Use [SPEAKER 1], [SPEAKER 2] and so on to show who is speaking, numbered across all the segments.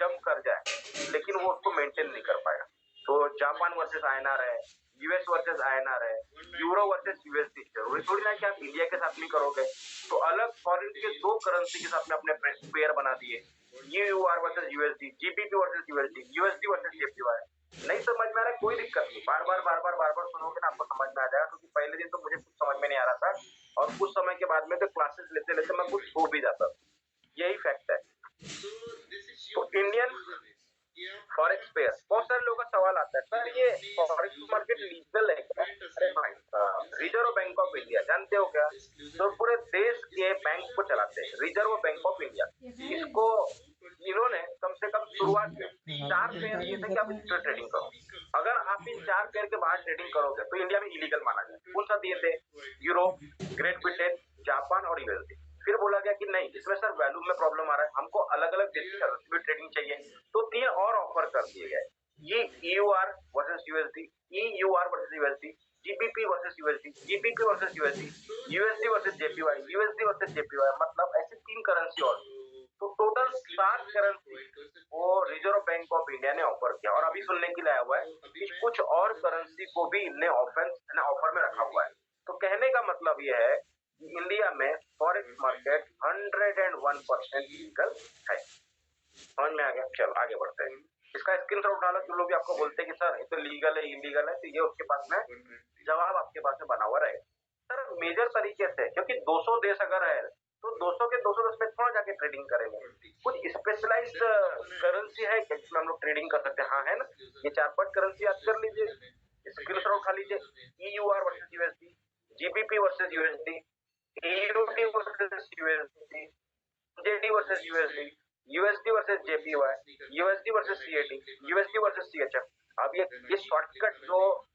[SPEAKER 1] Jump कर जाए लेकिन वो उसको मेंटेन नहीं कर पाएगा। तो जापान वर्सेस आईएनआर है, यूएस वर्सेस आईएनआर है, यूरो वर्सेस यूएसडी। जरूरी थोड़ी ना कि आप इंडिया के साथ नहीं करोगे, तो अलग फॉरेन के दो करेंसी के साथ में अपने पेयर बना दिए, EUR versus USD, GBP versus USD, USD versus JPY. नहीं समझ में आ रहा है, कोई दिक्कत नहीं, बार बार सुनोगे ना आपको समझ में आ जाएगा, क्योंकि पहले दिन तो मुझे कुछ समझ में नहीं आ रहा था और कुछ समय के बाद में तो क्लासेस लेते लेते मैं कुछ हो भी जाता, यही फैक्ट है। तो इंडियन फॉरेक्स पेयर, बहुत सारे लोगों का सवाल आता है, सर ये फॉरेक्स मार्केट लीगल है क्या? अरे भाई, रिजर्व बैंक ऑफ इंडिया जानते हो क्या? तो पूरे देश के बैंक को चलाते हैं रिजर्व बैंक ऑफ इंडिया। इसको इन्होंने कम से कम शुरुआत में 4 पेयर दिए थे कि आप इसमें ट्रेडिंग करो। अगर आप इन 4 पेयर के बाहर ट्रेडिंग करोगे तो इंडिया में इलीगल माना जाए। कौन सा दिए थे? यूरोप, ग्रेट ब्रिटेन, जापान और यूएसडी। फिर बोला गया कि नहीं, इसमें सर वैल्यू में प्रॉब्लम आ रहा है, हमको अलग अलग देश की करेंसी में ट्रेडिंग चाहिए, तो 3 और ऑफर कर दिए गए। ये EUR versus USD, EUR versus USD, GBP versus USD, GBP versus USD, USD versus JPY, USD versus JPY, मतलब ऐसे 3 करेंसी और। तो टोटल 7 करेंसी वो रिजर्व बैंक ऑफ इंडिया ने ऑफर किया, और अभी सुनने के लिए आया हुआ है कि कुछ और करेंसी को भी इनने ऑफर में रखा हुआ है। तो कहने का मतलब यह है कि इंडिया में फॉरेक्स मार्केट 101% लीगल है। समझ में आ गया? चलो आगे बढ़ते हैं। इसका स्क्रीनशॉट उठा लो, जो लोग भी आपको बोलते हैं कि सर ये तो लीगल है, इलीगल है, तो ये उसके पास में जवाब आपके पास में बना हुआ रहेगा। सर मेजर तरीके से, क्योंकि 200 देश अगर है तो 200 के 200 देश में थोड़ा जाके ट्रेडिंग करेंगे। कुछ स्पेशलाइज्ड करेंसी है क्या जिसमें हम लोग ट्रेडिंग कर सकते हैं? हाँ है ना, ये 4-5 करेंसी याद कर लीजिए, स्क्रीनशॉट उठा लीजिए। EUR versus USD, GBP versus USD, AUT versus USD, JD versus USD, USD versus JPY, USD versus CAT, USD versus CHF. अब ये शॉर्टकट जो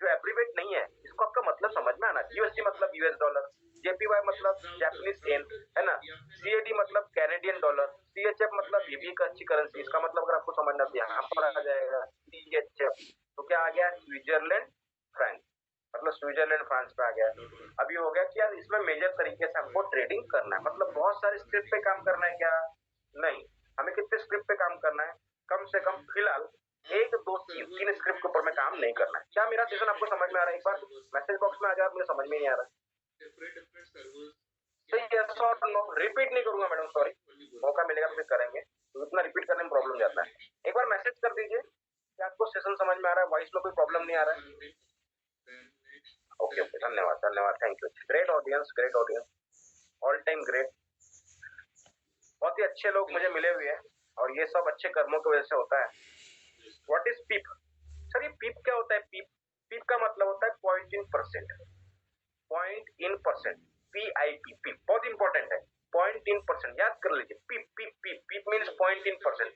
[SPEAKER 1] एब्रिवेट नहीं है, इसको आपका मतलब समझ में आना। यूएसडी मतलब यूएस डॉलर, जेपीवाई मतलब जापानीज येन, है ना, सीएडी मतलब कैनेडियन डॉलर, सीएचएफ मतलब ये भी एक अच्छी करेंसी। इसका मतलब अगर आपको समझना तो यहाँ पर आ जाएगा सीएचएफ, तो क्या आ गया? स्विट्जरलैंड फ्रांस, मतलब स्विट्जरलैंड फ्रांस पे आ गया। अभी हो गया कि यार इसमें मेजर तरीके से हमको ट्रेडिंग करना है, मतलब बहुत सारे स्क्रिप्ट पे काम करना है क्या? नहीं, हमें कितने स्क्रिप्ट पे काम करना है? कम से कम फिलहाल 1, 2, 3 स्क्रिप्ट के ऊपर में काम नहीं करना है। क्या मेरा सेशन आपको समझ में आ रहा है? एक बार मैसेज बॉक्स में आ जाए, मुझे समझ में नहीं आ रहा है। रिपीट नहीं करूंगा मैडम, सॉरी, मौका मिलेगा तो फिर करेंगे, तो इतना रिपीट करने में प्रॉब्लम जाता है। एक बार मैसेज कर दीजिए कि आपको सेशन समझ में आ रहा है, वॉइस में कोई प्रॉब्लम नहीं आ रहा है। ओके ओके, धन्यवाद धन्यवाद, thank you. Great audience, all time great. बहुत ही अच्छे लोग मुझे मिले हुए हैं और ये सब अच्छे कर्मों की वजह से होता है। What is pep? सर ये पीप क्या होता है? पीप का मतलब होता है पॉइंट इन परसेंट, PIP, पीप बहुत इंपॉर्टेंट है। पॉइंट इन परसेंट याद कर लीजिए। पीप मींस पॉइंट इन परसेंट।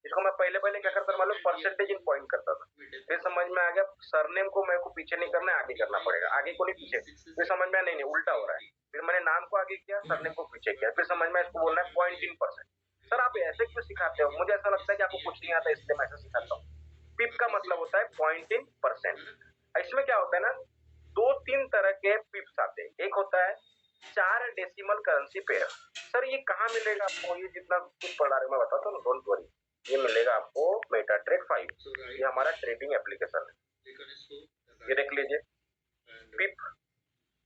[SPEAKER 1] इसको मैं पहले क्या करता था मालूम? परसेंटेज इन पॉइंट करता था। फिर समझ में आ गया सरनेम को मेरे को पीछे नहीं करना है, आगे करना पड़ेगा, आगे को नहीं पीछे। फिर समझ में नहीं उल्टा हो रहा है, फिर मैंने नाम को आगे किया, सरनेम को पीछे किया, फिर समझ में इसको बोलना है पॉइंट इन परसेंट। सर आप ऐसे क्यों सिखाते हो? मुझे ऐसा लगता है कि आपको कुछ नहीं आता, इसलिए मैं ऐसा सिखाता हूँ। पिप का मतलब होता है पॉइंट इन परसेंट। इसमें क्या होता है ना, 2-3 तरह के पिप्स आते हैं। एक होता है 4 डेसिमल करेंसी पेयर। सर ये कहाँ मिलेगा आपको? ये जितना कुछ पढ़ा रहे मैं बताता हूँ, डोंट वरी। ये मिलेगा आपको मेटाट्रेड 5, ये हमारा ट्रेडिंग एप्लीकेशन है। ये देख लीजिए पिप,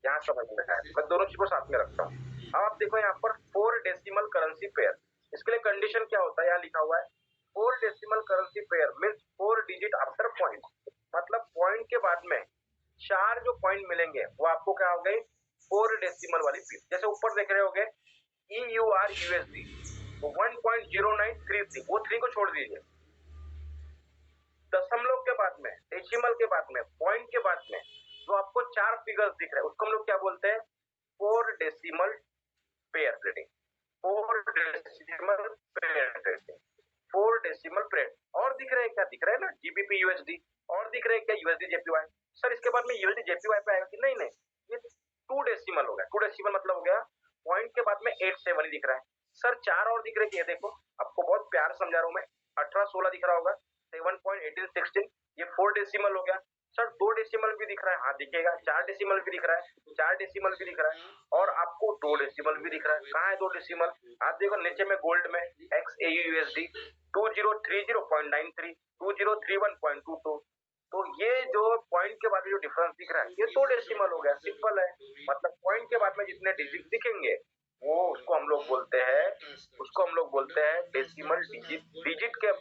[SPEAKER 1] यहाँ समझ में आया। मैं दोनों चीजों को साथ में रखता हूँ। अब आप देखो यहाँ पर 4 डेसिमल करेंसी पेयर, इसके लिए कंडीशन क्या होता है? यहाँ लिखा हुआ है 4 decimal currency pair means 4 digit after point, मतलब पॉइंट के बाद में 4 जो पॉइंट मिलेंगे वो आपको क्या हो गई? 4 डेसिमल वाली पिप। जैसे ऊपर देख रहे होगे EUR USD, तो 1.0933, वो 3 को छोड़ दीजिए। दशमलव के बाद में, डेसिमल के बाद में, पॉइंट के बाद में जो आपको 4 फिगर्स दिख रहे हैं उसको हम लोग क्या बोलते हैं? 4 decimal pair trading. 4 decimal pair trading, 4 decimal pair. और दिख रहे हैं क्या? दिख रहे हैं ना, GBP USD। और दिख रहे हैं क्या? USD JPY। सर इसके बाद में USD JPY पे आएगा कि नहीं? ये 2 डेसिमल हो गया। 2 डेसिमल मतलब हो गया पॉइंट के बाद में 87 ही दिख रहा है। सर 4 और दिख रहे हैं, ये देखो आपको बहुत प्यार समझा रहा हूं मैं। 18, 16 दिख रहा होगा, 7.1816, ये 4 डेसिमल हो गया। सर 2 डेसिमल भी दिख रहा है, हाँ दिखेगा, 4 डेसिमल भी दिख रहा है, 4 डेसिमल भी दिख रहा है, और आपको 2 डेसिमल भी दिख रहा है। कहाँ है 2 डेसिमल? आप देखो नीचे में गोल्ड में XAUUSD 2030.93, 2031.22। तो ये जो पॉइंट के बाद में जो डिफरेंस दिख रहा है, ये 2 डेसिमल हो गया, सिंपल है। मतलब पॉइंट के बाद में जितने डिजिट दिखेंगे वो उसको हम लोग बोलते हैं डेसिमल डिजिट। डिजिट के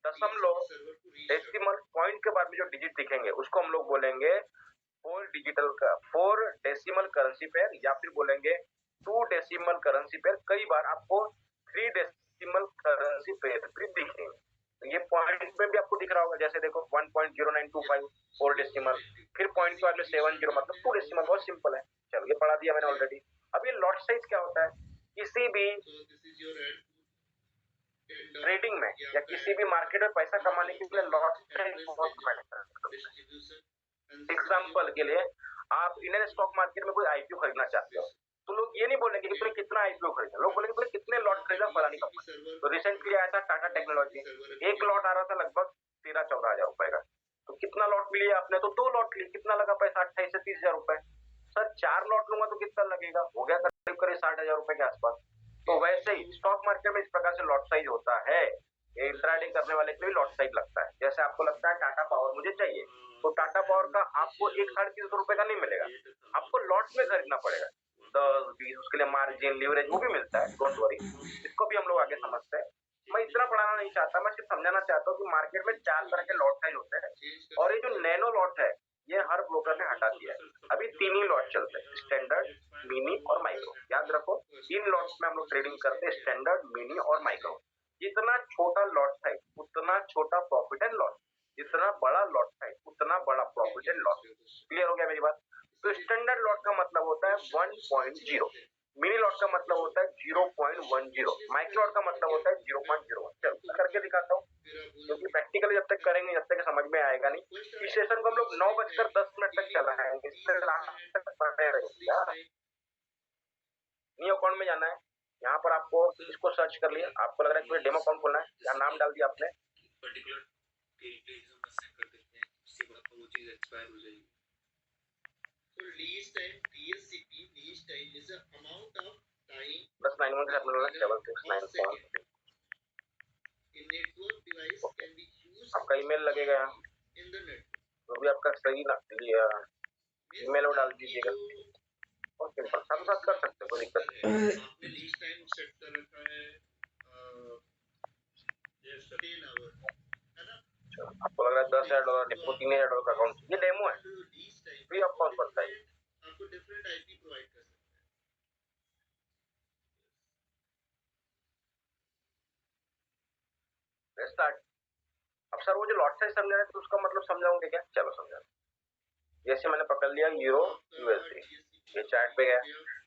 [SPEAKER 1] दशमलव, डेसिमल पॉइंट के बाद में जो डिजिट दिखेंगे उसको हम लोग बोलेंगे 4 डेसिमल करेंसी पेयर, या फिर बोलेंगे 2 डेसिमल करेंसी पेयर। कई बार आपको 3 डेसिमल करेंसी पेयर भी दिखेंगे। तो ये पॉइंट में भी आपको दिख रहा होगा, जैसे देखो 1.0925 4 डेसिमल, फिर पॉइंट के बाद में 70, मतलब 2 डेसिमल। बहुत सिंपल है। चलो ये पढ़ा दिया मैंने ऑलरेडी। अब ये लॉट साइज क्या होता है? किसी भी ट्रेडिंग में या किसी भी मार्केट में पैसा कमाने के लिए लॉट साइज बहुत मैटर करता है। एग्जाम्पल के लिए आप इंडियन स्टॉक मार्केट में कोई आईपीओ खरीदना चाहते हो, तो लोग ये नहीं बोलेंगे कि तुमने कितना आईपीओ खरीदा, लोग बोलेंगे तुमने कितने लॉट खरीदा फलानी कंपनी। तो रिसेंटली आया था टाटा टेक्नोलॉजी, एक लॉट आ रहा था लगभग 13-14 हजार रुपए का। तो कितना लॉट लिए आपने? तो 2 लॉट लिए, कितना लगा पैसा? 28 से 30 हजार रुपए। सर 4 लॉट लूंगा तो कितना लगेगा? हो गया करीब करीब 60 हजार रुपए के आसपास। तो वैसे ही स्टॉक मार्केट में इस प्रकार से लॉट साइज होता है। इंट्राडे करने वाले के लिए लॉट साइज लगता है। जैसे आपको लगता है टाटा पावर मुझे चाहिए, तो टाटा पावर का आपको 350 रुपए का नहीं मिलेगा, आपको लॉट्स में खरीदना पड़ेगा। 10-20 उसके लिए मार्जिन लिवरेज वो भी मिलता है, डोंट वरी, इसको भी हम लोग आगे समझते हैं। मैं इतना पढ़ाना नहीं चाहता, मैं सिर्फ समझाना चाहता हूँ कि मार्केट में 4 तरह के लॉट साइज होते हैं, और ये जो नैनो लॉट है ये हर ब्रोकर ने हटा दिया है। अभी 3 ही लॉट चलते हैं, स्टैंडर्ड, मिनी और माइक्रो। याद रखो 3 लॉट्स में हम लोग ट्रेडिंग करते हैं, स्टैंडर्ड, मिनी और माइक्रो। जितना छोटा लॉट साइज उतना छोटा प्रॉफिट एंड लॉस, जितना बड़ा लॉट साइज उतना बड़ा प्रॉफिट एंड लॉस। क्लियर हो गया मेरी बात? तो स्टैंडर्ड लॉट का मतलब होता है 1.0, मिनी लॉट का मतलब होता है 0.10, माइक्रो लॉट का मतलब होता है 0.01। चलो करके दिखाता हूँ, क्योंकि प्रैक्टिकली जब तक करेंगे जब तक समझ में आएगा नहीं। इस सेशन को हम लोग 9:10 तक चलाएंगे, इससे लास्ट तक पढ़ते रहेंगे। न्यू अकाउंट में जाना है, यहाँ पर आपको इसको सर्च कर लिया, आपको लग रहा है कि डेमो अकाउंट खोलना है, यहाँ नाम डाल दिया आपने, बस 91 के साथ मिलना 769 आपका ईमेल लगेगा यहाँ, जो भी आपका सही ना ईमेल वो डाल दीजिएगा। और सिंपल साथ साथ कर सकते हो, कोई दिक्कत आपको लग रहा है $10,000 आपको $3,000 का अकाउंट, ये डेमो है, फ्री ऑफ कॉस्ट पड़ता है। स्टार्ट। अब सर वो जो लॉट साइज समझा रहे थे उसका मतलब समझाऊंगे क्या? चलो समझा। जैसे मैंने पकड़ लिया यूरो यूएसडी, ये चार्ट पे गया।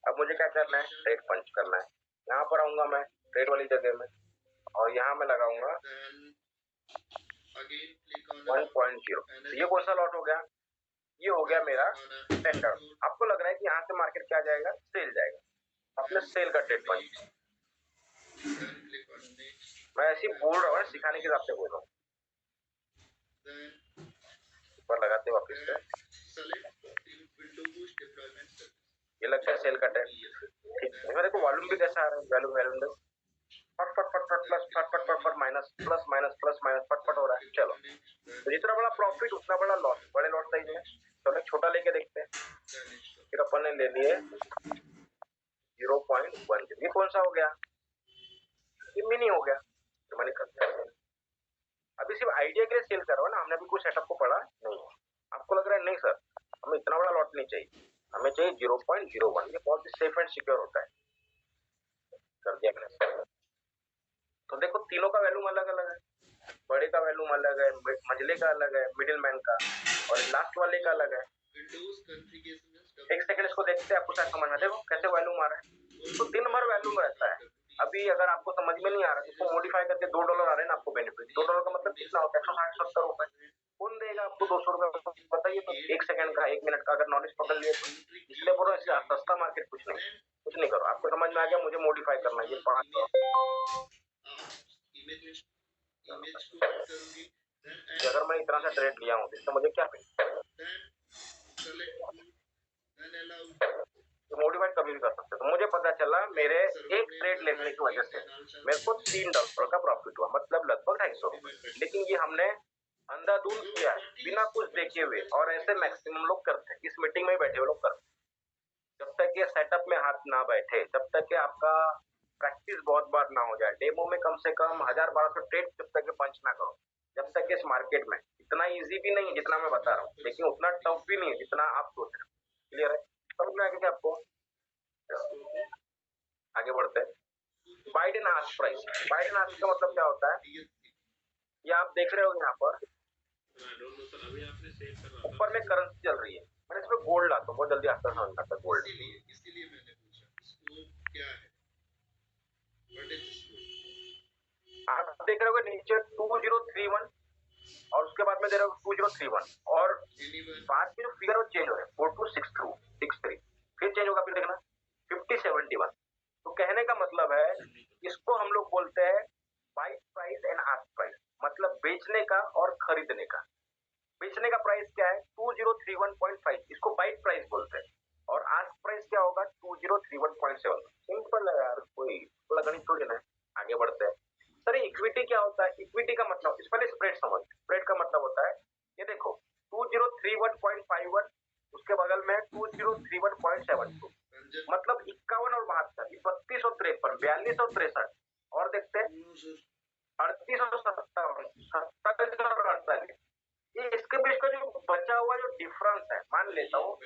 [SPEAKER 1] अब मुझे क्या करना है? ट्रेड पंच करना है। यहाँ पर आऊंगा मैं ट्रेड वाली जगह में, और यहाँ मैं लगाऊंगा 1.0। ये कौन सा लॉट हो गया? ये हो गया मेरा स्टैंडर्ड। आपको लग रहा है कि यहाँ से मार्केट क्या जाएगा? सेल जाएगा, अपने सेल का ट्रेड पंच। मैं ऐसे बोल रहा हूँ, सिखाने के हिसाब से बोल रहा हूँ। ऊपर लगाते वापस से, ये लगता है सेल का ट्रेंड। ठीक है, मेरे को वॉल्यूम भी कैसा आ रहा है? वॉल्यूम दो, फट फट फट फट प्लस फट फट फट फट minus plus minus plus minus फट फट हो रहा है। चलो, तो जितना बड़ा प्रॉफिट उतना बड़ा लॉस, बड़े लॉट साइज में। चलो छोटा लेके देखते हैं। फिर अपन ने ले लिए 0.10। ये कौन सा हो गया? ये मिनी हो गया। तो मैंने कर दिया। अभी सिर्फ आइडिया के लिए सेल कर रहा हूँ ना, हमने अभी कुछ सेटअप को पढ़ा नहीं। आपको लग रहा है नहीं सर हमें इतना बड़ा लॉट नहीं चाहिए, हमें चाहिए 0.01। ये बहुत ही सेफ एंड सिक्योर होता है। कर दिया मैंने। तो देखो तीनों का वैल्यूम अलग अलग है, बड़े का वैल्यूम अलग है, मंझले का अलग है, मिडिल मैन का, और लास्ट वाले का अलग है। एक सेकंड इसको देखते हैं, आपको शायद समझ में। देखो कैसे वैल्यूम आ रहा है, तो दिन भर वैल्यूम रहता है। अभी अगर आपको समझ में नहीं आ रहा है, इसको मॉडिफाई करके $2 आ रहे हैं ना आपको बेनिफिट। $2 का मतलब कितना होता है? 160-170 रुपए। कौन देगा आपको 200 रुपए? बताइए। तो 1 सेकंड का 1 मिनट का अगर नॉलेज पकड़ लिए तो, इसलिए बोलो इससे सस्ता मार्केट कुछ नहीं करो। आपको समझ में आ गया, मुझे मॉडिफाई करना है ये 500। कि अगर मैं इतना सा ट्रेड लिया हूँ तो इससे मुझे क्या मिलेगा, मोडिफाइड कभी भी कर सकते। तो मुझे पता चला मेरे एक ट्रेड लेने की वजह से मेरे को $3 का प्रॉफिट हुआ, मतलब लगभग 250 रुपए। लेकिन ये हमने अंधाधुंध किया बिना कुछ देखे हुए, और ऐसे मैक्सिमम लोग करते हैं, इस मीटिंग में बैठे हुए लोग करते हैं। जब तक ये सेटअप में हाथ ना बैठे, जब तक कि आपका प्रैक्टिस बहुत बार ना हो जाए, डेमो में कम से कम 1000-1200 ट्रेड जब तक पंच ना करो, जब तक इस मार्केट में इतना इजी भी नहीं है जितना मैं बता रहा हूँ, लेकिन उतना टफ भी नहीं है जितना आप सोच रहे हो। क्लियर है? समझ में आ गया आपको? आगे बढ़ते हैं। Wide and ask price. Wide and ask का मतलब क्या होता है, ये आप देख रहे हो यहाँ पर ऊपर में करेंसी चल रही है। मैंने इसमें गोल्ड लाता हूँ, बहुत जल्दी आपका समझ आता है। गोल्ड
[SPEAKER 2] इसीलिए मैंने पूछा स्कोप क्या है, व्हाट इज स्कोप।
[SPEAKER 1] आप देख रहे हो नीचे 2031 और उसके बाद में दे रहे हो 2031, और बाद में जो फिगर चेंज हो रहे हैं 426263, फिर चेंज होगा, फिर देखना 5071। तो कहने का मतलब है इसको हम लोग बोलते हैं bid price and ask price, मतलब बेचने का और खरीदने का। बेचने का प्राइस क्या है 2031.5, इसको बाइट प्राइस बोलते हैं, और आस्क प्राइस क्या होगा 2031.7। सिंपल है यार, कोई गणित थोड़ी ना है। आगे बढ़ते हैं। सर इक्विटी क्या होता है? इक्विटी का मतलब, इस पहले स्प्रेड समझ। स्प्रेड का मतलब होता है, ये देखो 2031.51, उसके बगल में 2031.72, मतलब 51 और 72, 32 और 53, 42 और 63, और देखते हैं 38 और 57, 27 और 48। ये इसके बीच का जो बचा हुआ जो डिफरेंस है, मान लेता हूँ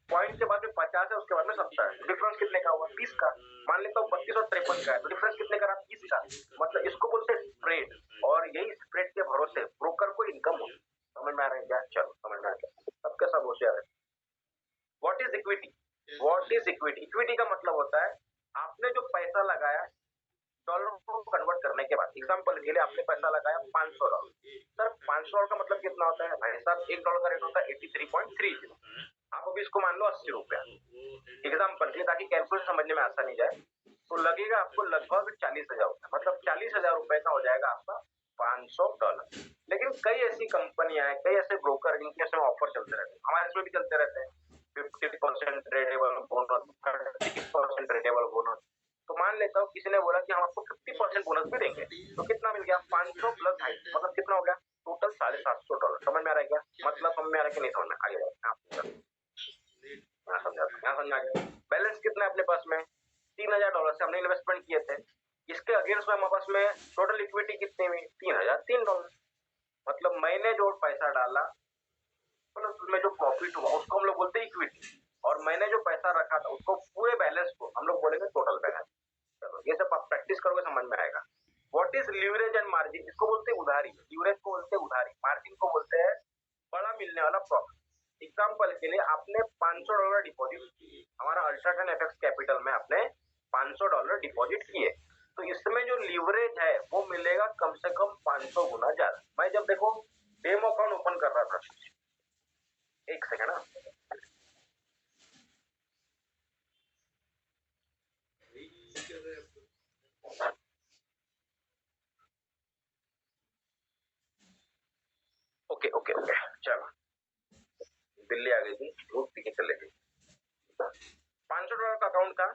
[SPEAKER 1] पॉइंट के बाद में 50 है, उसके बाद में 70 है, डिफरेंस कितने का हुआ 30 का। मान लेता हूँ 32 और 53 का है, तो डिफरेंस कितने का रहा 30 का। मतलब इसको बोलते हैं स्प्रेड, और यही स्प्रेड के भरोसे ब्रोकर को इनकम हो। समझ में आ रहा है क्या? चलो समझ में आ गया, सबके सब होशियार है। What is equity? What is equity? Equity का मतलब होता है आपने जो पैसा लगाया डॉलर को कन्वर्ट करने के बाद, एग्जांपल के लिए आपने पैसा लगाया $500। सर $500 का मतलब कितना होता है भाई साहब? $1 का रेट होता है 83.30। आप अभी इसको मान लो 80 रुपया, एग्जाम्पल के लिए, ताकि कैलकुलेशन समझने में आसानी जाए, तो लगेगा आपको लगभग 40,000 रुपया, मतलब 40,000 रुपए का हो जाएगा आपका $500। लेकिन कई ऐसी कंपनियां हैं, कई ऐसे ब्रोकर जिनके इसमें ऑफर चलते रहते हैं, हमारे इसमें भी चलते रहते हैं, 50% ट्रेडेबल बोनस, 30% ट्रेडेबल बोनस। तो मान लेता हूँ किसी ने बोला कि हम आपको 50% बोनस भी देंगे, तो कितना मिल गया 500 प्लस 250, मतलब कितना हो गया टोटल $750। समझ में आ रहा है क्या? मतलब समझ में आ रहा है कि नहीं समझ में? आगे यहाँ समझा गया। बैलेंस कितना है अपने पास में? $3000 से हमने इन्वेस्टमेंट किए थे, इसके अगेंस्ट में हमारे पास में टोटल इक्विटी कितनी हुई? $3003। मतलब मैंने जो पैसा डाला प्लस उसमें जो प्रॉफिट हुआ उसको हम लोग बोलते हैं इक्विटी, और मैंने जो पैसा रखा था उसको पूरे बैलेंस को हम लोग बोलेंगे टोटल बैलेंस। चलो ये सब आप प्रैक्टिस करोगे समझ में आएगा। What is leverage and margin? इसको बोलते हैं उधारी। लीवरेज को बोलते हैं उधारी, मार्जिन को बोलते हैं बड़ा मिलने वाला प्रॉफिट। एग्जाम्पल के लिए आपने $500 डिपॉजिट किए, हमारा अल्ट्राटन एफएक्स कैपिटल में आपने $500 डिपॉजिट किए, तो इसमें जो लीवरेज है वो मिलेगा कम से कम 500 गुना ज्यादा। मैं जब देखो डेमो अकाउंट ओपन कर रहा था, एक सेकंड ना, ओके ओके ओके, चलो दिल्ली आ गई थी, धूप पी के चले गई। $500 का अकाउंट था,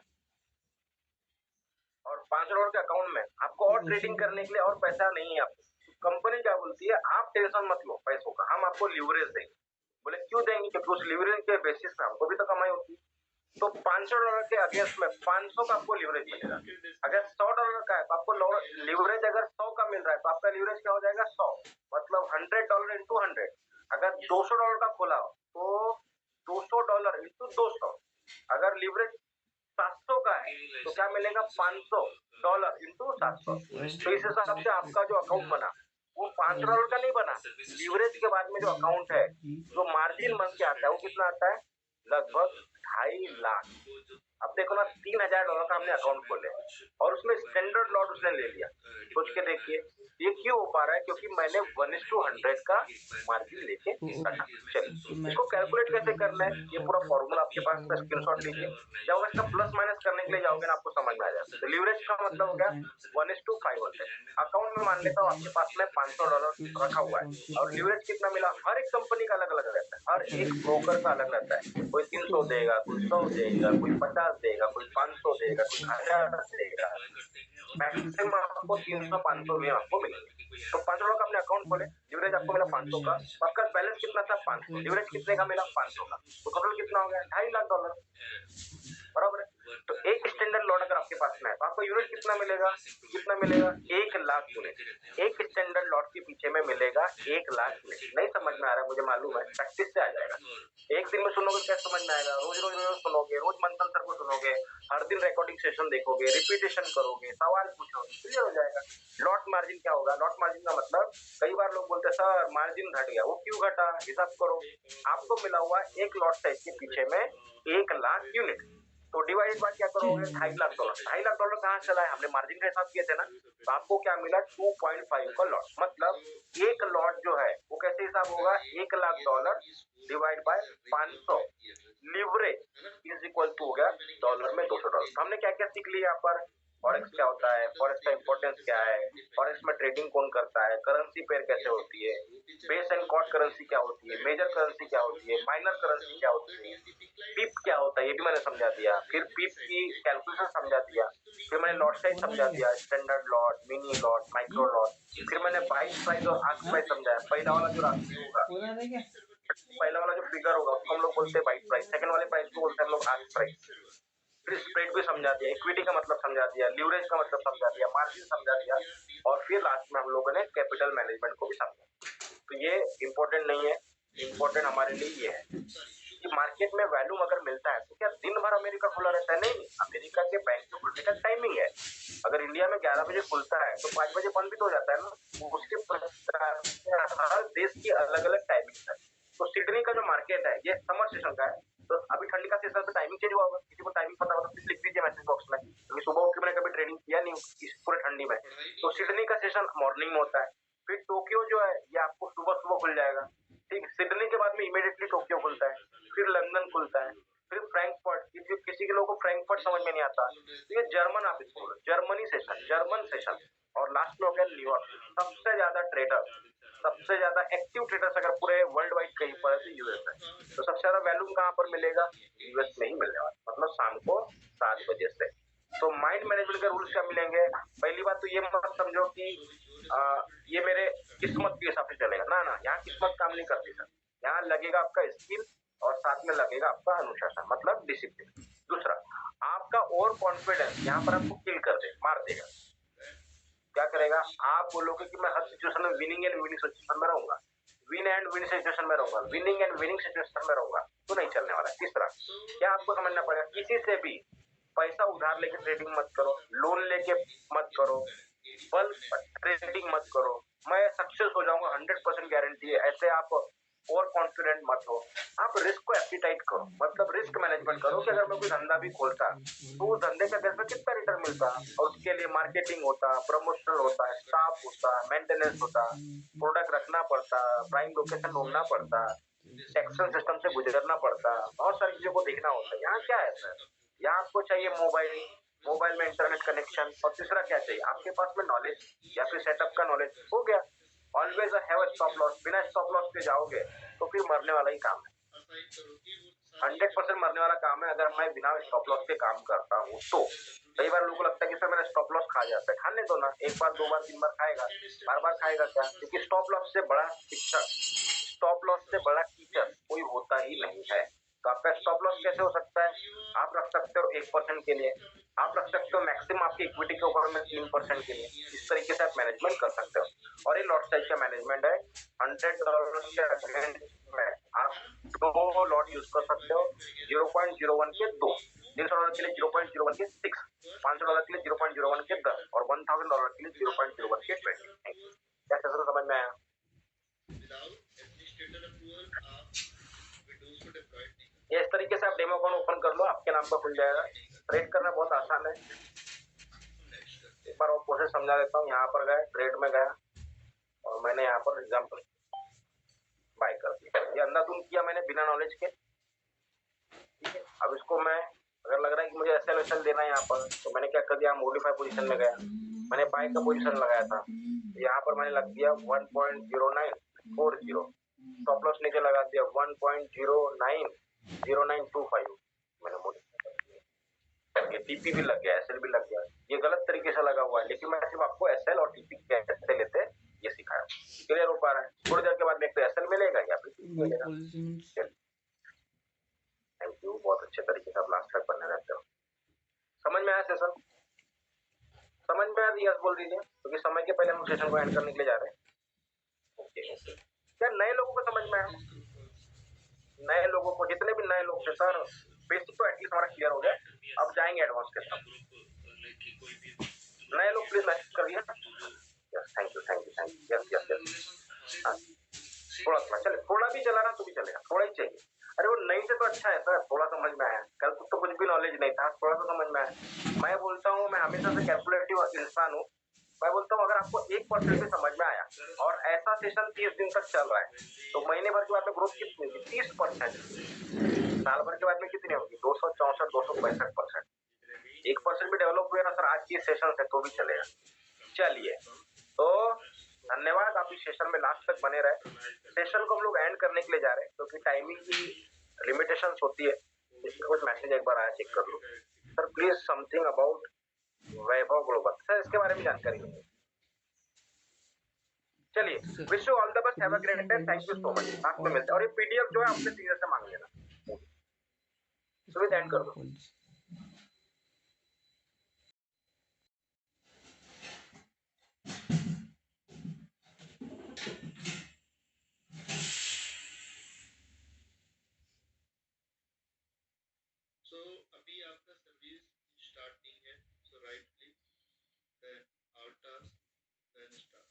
[SPEAKER 1] और $500 के अकाउंट में आपको और ट्रेडिंग करने के लिए और पैसा नहीं है आपको। कंपनी क्या बोलती है, आप टेंशन मत लो पैसों का, हम आपको लीवरेज देंगे। बोले क्यों देंगे? क्योंकि उस लीवरेज के बेसिस पे हमको भी तो कमाई होती है। तो $500 के अगेंस्ट में 500 का आपको लीवरेज मिलेगा। अगर $100 का है तो आपको लीवरेज अगर 100 का मिल रहा है तो आपका लीवरेज क्या हो जाएगा 100, मतलब $100 इंटू 100। अगर $200 का खोला हो तो $200 इंटू 200। अगर लीवरेज 700 का है तो क्या मिलेगा $500 इंटू 700। तो इस हिसाब से आपका जो अकाउंट बना वो $500 का नहीं बना। लीवरेज के बाद में जो अकाउंट है, जो मार्जिन बन के आता है वो कितना आता है? लगभग 2.5 लाख। अब देखो ना, $3000 का हमने अकाउंट खोले और उसमें स्टैंडर्ड लॉट उसने ले लिया। सोच के देखिए, ये क्यों हो पा रहा है? क्योंकि मैंने 1:100 का मार्जिन लेके रखा। चलिए इसको कैलकुलेट कैसे करना है, ये पूरा फॉर्मूला आपके पास में स्क्रीनशॉट लीजिए। जब इसका प्लस माइनस करने के लिए जाओगे ना आपको समझ में आ जाएगा। तो लीवरेज का मतलब हो गया 1:500। अकाउंट में मान लेता हूँ आपके पास में $500 रखा हुआ है और लीवरेज कितना मिला? हर एक कंपनी का अलग अलग रहता है, हर एक ब्रोकर का अलग रहता है। कोई 300 देगा, कोई 100 देगा, कोई 50 देगा, कोई 500 देगा, कोई 1000 देगा। मैक्सिमम आपको 300-500 में आपको मिलेगा। तो $500 का अपने अकाउंट खोले, लीवरेज आपको मिला 500 का, आपका बैलेंस कितना था? 500। लीवरेज कितने का मिला? 500 का। तो टोटल कितना हो गया? $2.5 लाख। बराबर है। तो एक स्टैंडर्ड लॉट अगर आपके पास में है तो आपको यूनिट कितना मिलेगा? कितना मिलेगा? 1 लाख यूनिट। एक स्टैंडर्ड लॉट के पीछे में मिलेगा 1 लाख यूनिट। नहीं समझ में आ रहा है मुझे मालूम है, प्रैक्टिस से आ जाएगा। एक दिन में सुनोगे क्या समझ में आएगा? रोज रोज रोज सुनोगे, रोज मंथन सर को सुनोगे, हर दिन रिकॉर्डिंग सेशन देखोगे, रिपीटेशन करोगे, सवाल पूछोगे, क्लियर हो जाएगा। लॉट मार्जिन क्या होगा? लॉट मार्जिन का मतलब, कई बार लोग बोलते हैं सर मार्जिन घट गया, वो क्यों घटा? हिसाब करो। आपको मिला हुआ एक लॉट साइज के पीछे में 1 लाख यूनिट, तो डिवाइड बाय क्या करोगे? $2.5 लाख। $2.5 कहाँ चला है? हमने मार्जिन का हिसाब किए थे ना, तो आपको क्या मिला? 2.5 का लॉट। मतलब एक लॉट जो है वो कैसे हिसाब होगा? $1 lakh divide by 500। Leverage is equal to हो गया डॉलर में $200। हमने क्या क्या सीख लिया यहाँ पर? फॉरेक्स क्या होता है, फॉरेक्स का इंपॉर्टेंस क्या है, फॉरेक्स में ट्रेडिंग कौन करता है, करेंसी पेयर कैसे होती है, बेस एंड कॉस्ट करेंसी क्या होती है, मेजर करेंसी क्या होती है, माइनर करेंसी क्या होती है, पिप क्या होता है ये भी मैंने समझा दिया। फिर पिप की कैलकुलेशन समझा दिया। फिर मैंने लॉट साइज समझा दिया, standard lot, mini lot, micro lot. फिर मैंने बाइट प्राइस और आस्क प्राइस समझाया। पहला वाला जो राशि होगा, पहला वाला जो फिगर होगा उसको हम लोग बोलते हैं बाइट प्राइस, सेकंड वाले प्राइस को बोलते हैं हम लोग आस्क प्राइस। फिर स्प्रेड भी समझा दिया, इक्विटी का मतलब समझा दिया, लीवरेज का मतलब समझा दिया, मार्जिन समझा दिया, और फिर लास्ट में हम लोगों ने कैपिटल मैनेजमेंट को भी समझा। तो ये इम्पोर्टेंट नहीं है, इम्पोर्टेंट हमारे लिए ये है कि मार्केट में वैल्यूम अगर मिलता है तो क्या दिन भर अमेरिका खुला रहता है? नहीं, अमेरिका के बैंक के खुलने का टाइमिंग है। अगर इंडिया में 11 बजे खुलता है तो 5 बजे बंद भी तो हो जाता है ना। उसके प्रकार हर देश की अलग अलग टाइमिंग है। तो सिडनी का जो मार्केट है ये समर सेशन का है, तो अभी ठंडी का सेशन से टाइमिंग चेंज हुआ होगा। किसी को टाइमिंग पता हो तो प्लीज लिख दीजिए मैसेज बॉक्स में, क्योंकि सुबह उठ के मैंने कभी ट्रेडिंग किया नहीं इस पूरे ठंडी में। तो सिडनी का सेशन मॉर्निंग में होता है। फिर टोक्यो जो है ये आपको सुबह सुबह खुल जाएगा। ठीक, सिडनी के बाद में इमीडिएटली टोक्यो खुलता है, फिर लंदन खुलता है, फिर फ्रैंकफर्ट। किसी के लोगों को फ्रैंकफर्ट समझ में नहीं आता, तो ये जर्मन आप इसको बोलो, जर्मनी सेशन, जर्मन सेशन। और लास्ट में हो गया न्यूयॉर्क। सबसे ज्यादा ट्रेडर, सबसे ज्यादा एक्टिव ट्रेडर्स अगर पूरे वर्ल्ड वाइड कहीं पर है तो यूएस है। तो सबसे ज्यादा वैल्यूम कहाँ पर मिलेगा? यूएस में ही मिलने वाला, मतलब शाम को 7 बजे से। तो माइंड मैनेजमेंट के रूल्स क्या मिलेंगे? पहली बात तो ये मत समझो कि ये मेरे किस्मत के हिसाब से चलेगा, ना ना, यहाँ किस्मत काम नहीं करती सर। यहाँ लगेगा आपका स्किल और साथ में लगेगा आपका अनुशासन, मतलब डिसिप्लिन। दूसरा, आपका ओवर कॉन्फिडेंस यहाँ पर आपको किल कर दे, मार देगा। क्या करेगा? आप बोलोगे कि मैं हर सिचुएशन में विनिंग एंड विनिंग सिचुएशन में रहूंगा, विन एंड विन सिचुएशन में रहूंगा, विनिंग एंड विनिंग सिचुएशन में रहूंगा, तो नहीं चलने वाला। तीसरा, क्या आपको समझना पड़ेगा, किसी से भी पैसा उधार लेके ट्रेडिंग मत करो, लोन लेके मत करो, बल्क ट्रेडिंग मत करो। मैं सक्सेस हो जाऊंगा 100% गारंटी है, ऐसे आप ओवर कॉन्फिडेंट मत हो। आप रिस्क को एप्टीटाइट करो, मतलब रिस्क मैनेजमेंट करो कि अगर मैं कोई धंधा भी खोलता तो उस धंधे का देश में कितना रिटर्न मिलता, और उसके लिए मार्केटिंग होता, प्रमोशनल होता, स्टाफ होता, मेंटेनेंस होता, प्रोडक्ट रखना पड़ता, प्राइम लोकेशन ढूंढना पड़ता, टैक्सेशन सिस्टम से गुजरना पड़ता, बहुत सारी चीजों को देखना होता है। यहाँ क्या है सर? यहाँ आपको चाहिए मोबाइल, मोबाइल में इंटरनेट कनेक्शन, और तीसरा क्या चाहिए? आपके पास में नॉलेज या फिर सेटअप का नॉलेज। हो गया। Always have a stop loss. बिना स्टॉप लॉस पे जाओगे तो फिर मरने वाला ही काम है, 100% मरने वाला काम है। अगर मैं बिना स्टॉप लॉस के काम करता हूँ तो कई बार लोगों को लगता है कि सर मेरा स्टॉप लॉस खा जाता है। खाने दो ना, एक बार, 2 बार, 3 बार खाएगा, बार बार खाएगा क्या? क्योंकि स्टॉप लॉस से बड़ा शिक्षक, स्टॉप लॉस से बड़ा टीचर कोई होता ही नहीं है। तो आपका स्टॉप लॉस कैसे हो सकता है? आप रख सकते हो 1% के लिए, आप रख सकते हो मैक्सिमम आपकी इक्विटी के ऊपर में 3% के लिए। इस तरीके से आप मैनेजमेंट कर सकते हो। और ये लॉट साइज का मैनेजमेंट है। $100 के अगेंस्ट में आप 2 लॉट यूज कर सकते हो, 0.01 के 2, $300 के लिए 0.01 के 6, $500 के लिए 0.01 के 10, और $1000 के लिए 0.01 के 20। क्या समझ में आया? इस तरीके से आप डेमो अकाउंट ओपन कर लो, आपके नाम पर खुल जाएगा। ट्रेड करना बहुत आसान है। एक बार और प्रोसेस समझा देता हूँ। यहाँ पर गए, ट्रेड में गया, तो मैंने यहाँ पर एग्जाम्पल बाय कर दिया, ये अंधाधुंध किया मैंने बिना नॉलेज के, ठीक है। अब इसको मैं अगर लग रहा है कि मुझे एसएल एसएल देना है यहाँ पर, तो मैंने क्या कर दिया, मॉडिफाई पोजीशन में गया, मैंने बाय का पोजीशन लगाया था, यहाँ पर मैंने लग दिया 1.0940, स्टॉप लॉस नीचे लगा दिया 1.090925, मैंने मॉडिफाई कर दिया, ये टीपी भी लग गया, एसएल भी लग गया, ये गलत तरीके से लगा हुआ है, लेकिन मैं सिर्फ आपको एसएल और टीपी कैसे लेते ये सिखाया, क्लियर हो पा रहा है। थोड़ी देर के बाद एक तो एसएल मिलेगा या फिर टीपी मिलेगा। थैंक यू, बहुत अच्छे तरीके से आप लास्ट तक बनने रहते हो। समझ में आया सेशन? समझ में आया यस बोल दीजिए, क्योंकि समय के पहले हम सेशन को एंड करने के लिए जा रहे हैं। ओके, क्या नए लोगों को समझ में आया? नए लोगों को, जितने भी नए लोग थे सर, बेसिक तो एटलीस्ट हमारा क्लियर हो गया, अब जाएंगे एडवांस के साथ। नए लोग प्लीज मैसेज करिए। Yes, thank you thank you thank you, yes yes yes. थोड़ा चले, थोड़ा भी चला ना तो भी चलेगा, थोड़ा ही चाहिए। अरे वो नहीं से तो अच्छा है सर, थोड़ा समझ में आया, कल तो कुछ भी नॉलेज नहीं था, थोड़ा तो समझ में आया। मैं बोलता हूँ, मैं हमेशा से कैलकुलेटिव इंसान हूँ, मैं बोलता हूँ अगर आपको 1% भी समझ में आया और ऐसा सेशन 30 दिन तक चल रहा है, तो महीने भर के बाद में ग्रोथ कितनी होगी? 30%। साल भर के बाद में कितनी होगी? 264 265%। 1% भी डेवलप हुआ ना सर आज की सेशन से, तो भी चलेगा। चलिए, तो धन्यवाद, आप इस सेशन में लास्ट तक बने रहे। सेशन को हम लोग एंड करने के लिए जा रहे हैं, क्योंकि टाइमिंग की लिमिटेशंस होती है। इसमें कुछ मैसेज एक बार आया, चेक कर लो sir, please something about Vaibhav Global, sir इसके बारे में जानकारी नहीं। चलिए, wish you all the best, have a great day, thank you so much. Last में मिलते हैं, और ये पीडीएफ जो है अपने सीनियर से मांग लेना। सुविधा एंड कर दो।
[SPEAKER 2] So अभी आपका सर्विस स्टार्टिंग है, so right click, then alt task, then start,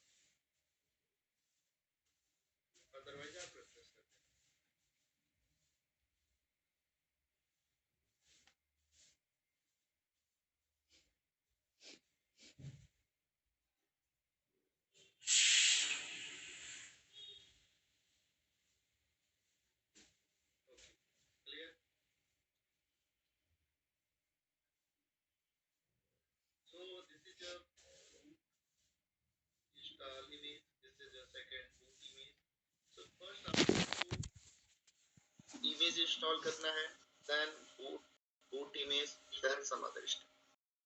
[SPEAKER 2] otherwise आप refresh करते हैं। Okay, clear? So this is your install image, this is your second boot image. So first आपको image install करना है, then boot image, then some other stuff.